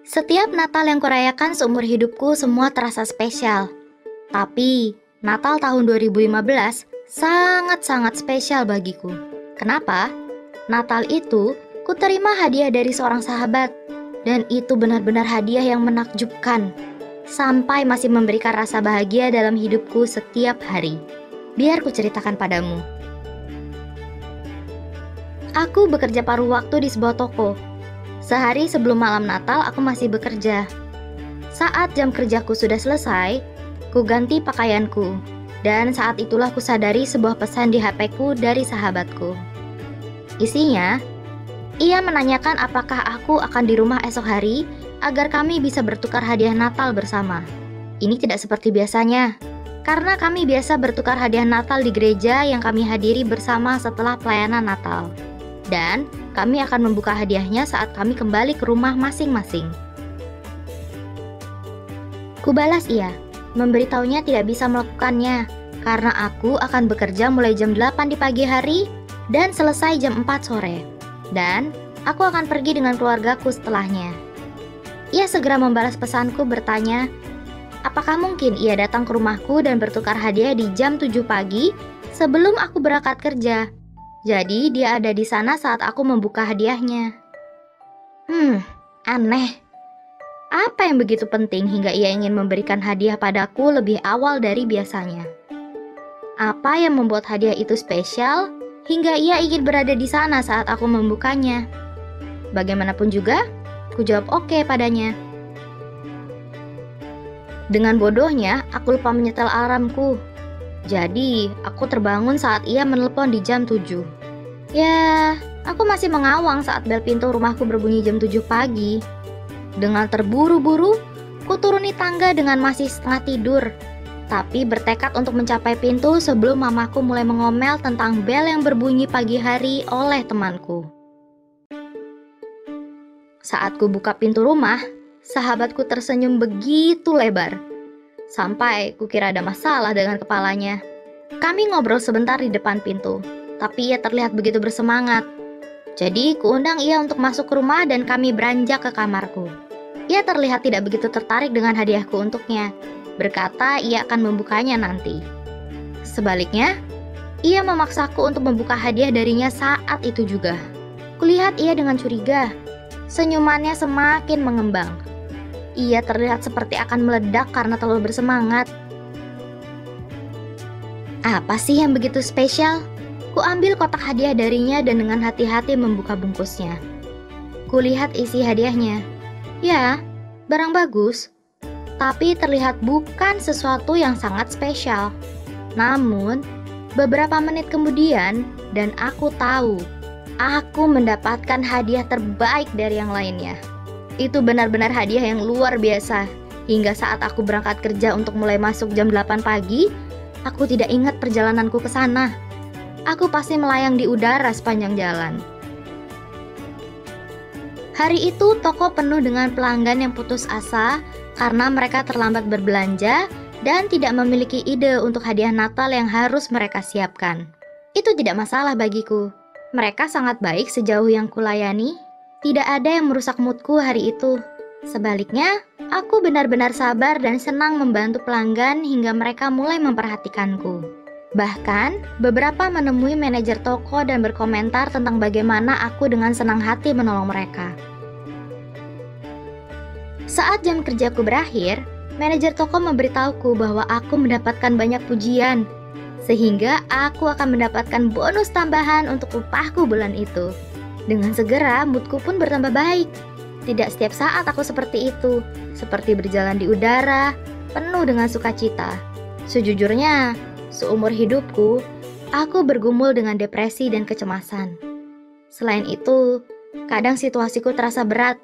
Setiap Natal yang kurayakan seumur hidupku semua terasa spesial. Tapi, Natal tahun 2015 sangat-sangat spesial bagiku. Kenapa? Natal itu, ku terima hadiah dari seorang sahabat. Dan itu benar-benar hadiah yang menakjubkan. Sampai masih memberikan rasa bahagia dalam hidupku setiap hari. Biar ku ceritakan padamu. Aku bekerja paruh waktu di sebuah toko. Sehari sebelum malam Natal aku masih bekerja. Saat jam kerjaku sudah selesai, ku ganti pakaianku. Dan saat itulah ku sadari sebuah pesan di HP-ku dari sahabatku. Isinya, ia menanyakan apakah aku akan di rumah esok hari agar kami bisa bertukar hadiah Natal bersama. Ini tidak seperti biasanya, karena kami biasa bertukar hadiah Natal di gereja yang kami hadiri bersama setelah pelayanan Natal. Dan kami akan membuka hadiahnya saat kami kembali ke rumah masing-masing. Kubalas ia, memberitahunya tidak bisa melakukannya, karena aku akan bekerja mulai jam 8 di pagi hari dan selesai jam 4 sore. Dan aku akan pergi dengan keluargaku setelahnya. Ia segera membalas pesanku bertanya, apakah mungkin ia datang ke rumahku dan bertukar hadiah di jam 7 pagi sebelum aku berangkat kerja. Jadi dia ada di sana saat aku membuka hadiahnya. Aneh. Apa yang begitu penting hingga ia ingin memberikan hadiah padaku lebih awal dari biasanya? Apa yang membuat hadiah itu spesial hingga ia ingin berada di sana saat aku membukanya? Bagaimanapun juga, ku jawab oke padanya. Dengan bodohnya, aku lupa menyetel alarmku. Jadi, aku terbangun saat ia menelpon di jam 7. Ya, aku masih mengawang saat bel pintu rumahku berbunyi jam 7 pagi. Dengan terburu-buru, ku turuni tangga dengan masih setengah tidur. Tapi bertekad untuk mencapai pintu sebelum mamaku mulai mengomel tentang bel yang berbunyi pagi hari oleh temanku. Saat ku buka pintu rumah, sahabatku tersenyum begitu lebar. Sampai kukira ada masalah dengan kepalanya. Kami ngobrol sebentar di depan pintu, tapi ia terlihat begitu bersemangat. Jadi kuundang ia untuk masuk ke rumah dan kami beranjak ke kamarku. Ia terlihat tidak begitu tertarik dengan hadiahku untuknya. Berkata ia akan membukanya nanti. Sebaliknya, ia memaksaku untuk membuka hadiah darinya saat itu juga. Kulihat ia dengan curiga. Senyumannya semakin mengembang. Ia terlihat seperti akan meledak karena terlalu bersemangat. Apa sih yang begitu spesial? Ku ambil kotak hadiah darinya dan dengan hati-hati membuka bungkusnya. Kulihat isi hadiahnya. Ya, barang bagus. Tapi terlihat bukan sesuatu yang sangat spesial. Namun, beberapa menit kemudian, dan aku tahu, aku mendapatkan hadiah terbaik dari yang lainnya. Itu benar-benar hadiah yang luar biasa. Hingga saat aku berangkat kerja untuk mulai masuk jam 8 pagi, aku tidak ingat perjalananku ke sana. Aku pasti melayang di udara sepanjang jalan. Hari itu toko penuh dengan pelanggan yang putus asa karena mereka terlambat berbelanja dan tidak memiliki ide untuk hadiah Natal yang harus mereka siapkan. Itu tidak masalah bagiku. Mereka sangat baik sejauh yang kulayani. Tidak ada yang merusak moodku hari itu. Sebaliknya, aku benar-benar sabar dan senang membantu pelanggan hingga mereka mulai memperhatikanku. Bahkan, beberapa menemui manajer toko dan berkomentar tentang bagaimana aku dengan senang hati menolong mereka. Saat jam kerjaku berakhir, manajer toko memberitahuku bahwa aku mendapatkan banyak pujian, sehingga aku akan mendapatkan bonus tambahan untuk upahku bulan itu. Dengan segera, moodku pun bertambah baik. Tidak setiap saat aku seperti itu, seperti berjalan di udara, penuh dengan sukacita. Sejujurnya, seumur hidupku, aku bergumul dengan depresi dan kecemasan. Selain itu, kadang situasiku terasa berat,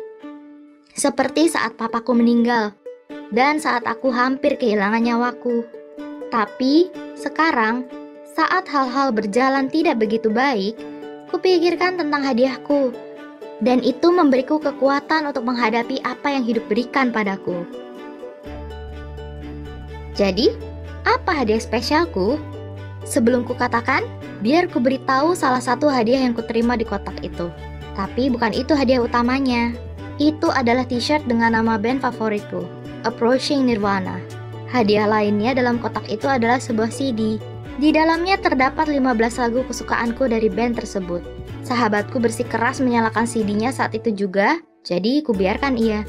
seperti saat papaku meninggal, dan saat aku hampir kehilangan nyawaku. Tapi, sekarang, saat hal-hal berjalan tidak begitu baik, kupikirkan tentang hadiahku, dan itu memberiku kekuatan untuk menghadapi apa yang hidup berikan padaku. Jadi, apa hadiah spesialku? Sebelum kukatakan, biar ku beritahu salah satu hadiah yang kuterima di kotak itu. Tapi bukan itu hadiah utamanya. Itu adalah t-shirt dengan nama band favoritku, Approaching Nirvana. Hadiah lainnya dalam kotak itu adalah sebuah CD. Di dalamnya terdapat 15 lagu kesukaanku dari band tersebut. Sahabatku bersikeras menyalakan CD-nya saat itu juga, jadi kubiarkan ia.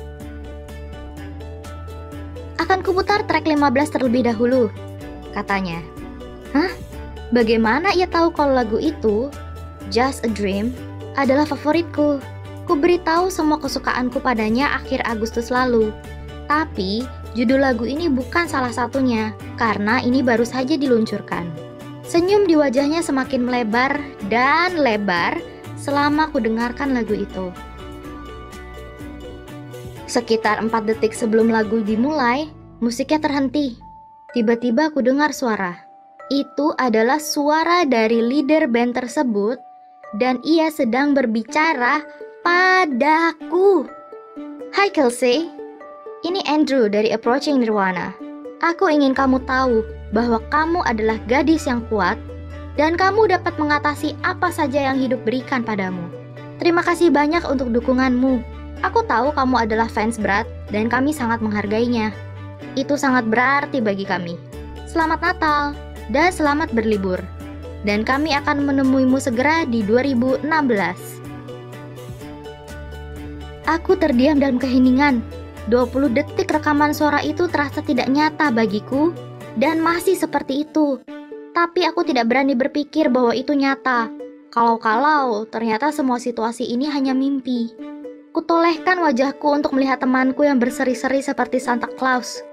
Akan kuputar track 15 terlebih dahulu, katanya. Hah? Bagaimana ia tahu kalau lagu itu, Just a Dream, adalah favoritku? Ku beritahu semua kesukaanku padanya akhir Agustus lalu. Tapi, judul lagu ini bukan salah satunya, karena ini baru saja diluncurkan. Senyum di wajahnya semakin melebar dan lebar selama ku dengarkan lagu itu. Sekitar 4 detik sebelum lagu dimulai, musiknya terhenti. Tiba-tiba ku dengar suara. Itu adalah suara dari leader band tersebut dan ia sedang berbicara padaku. Hai Kelsey, ini Andrew dari Approaching Nirvana. Aku ingin kamu tahu bahwa kamu adalah gadis yang kuat dan kamu dapat mengatasi apa saja yang hidup berikan padamu. Terima kasih banyak untuk dukunganmu. Aku tahu kamu adalah fans berat dan kami sangat menghargainya. Itu sangat berarti bagi kami. Selamat Natal dan selamat berlibur. Dan kami akan menemuimu segera di 2016. Aku terdiam dalam keheningan. 20 detik rekaman suara itu terasa tidak nyata bagiku dan masih seperti itu. Tapi aku tidak berani berpikir bahwa itu nyata. Kalau ternyata semua situasi ini hanya mimpi. Kutolehkan wajahku untuk melihat temanku yang berseri-seri seperti Santa Claus.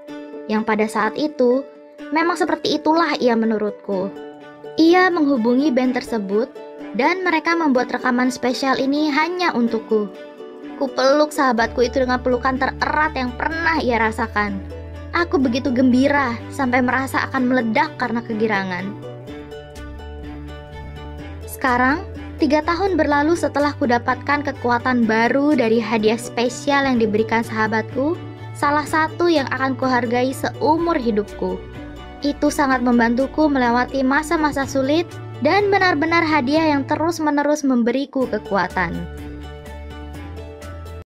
Yang pada saat itu, memang seperti itulah ia menurutku. Ia menghubungi band tersebut dan mereka membuat rekaman spesial ini hanya untukku. Ku peluk sahabatku itu dengan pelukan tererat yang pernah ia rasakan. Aku begitu gembira sampai merasa akan meledak karena kegirangan. Sekarang, 3 tahun berlalu setelah ku dapatkan kekuatan baru dari hadiah spesial yang diberikan sahabatku, salah satu yang akan kuhargai seumur hidupku. Itu sangat membantuku melewati masa-masa sulit dan benar-benar hadiah yang terus-menerus memberiku kekuatan.